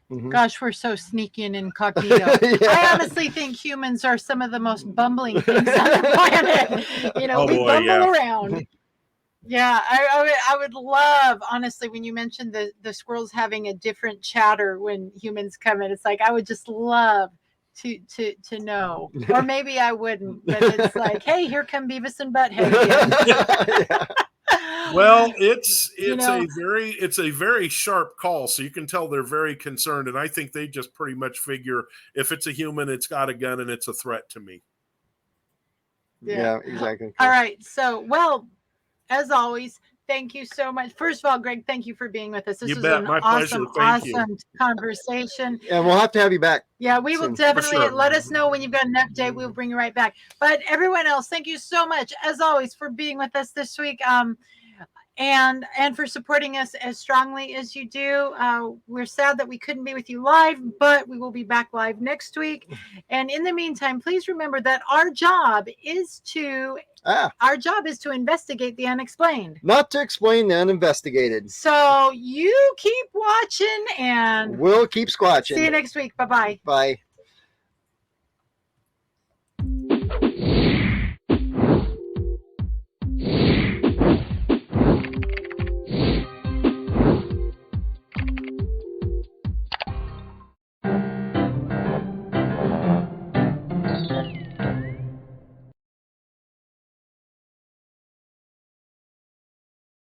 Mhm. Gosh, we're so sneaky and incognito. Yeah. I honestly think humans are some of the most bumbling things on the planet. You know, Oh, we boy, bumble yeah. around. Yeah, I would love, honestly, when you mentioned the squirrels having a different chatter when humans come in. It's like I would just love to know, or maybe I wouldn't. But it's like, hey, here come Beavis and Butthead again. Yeah. Well, it's You know- a very sharp call, so you can tell they're very concerned, and I think they just pretty much figure if it's a human, it's got a gun and it's a threat to me. Yeah, exactly. All right. So, well, as always, thank you so much. First of all, Greg, thank you for being with us. This You was bet. an My pleasure. awesome, Thank you. awesome conversation. And we'll have to have you back. Yeah, we will Soon. definitely For sure. let us know when you've got an update. We'll bring you right back. But everyone else, thank you so much, as always, for being with us this week. And for supporting us as strongly as you do. We're sad that we couldn't be with you live, but we will be back live next week. And in the meantime, please remember that our job is to investigate the unexplained. Not to explain the uninvestigated. So you keep watching, and We'll keep squatching. see you next week. Bye-bye. Bye.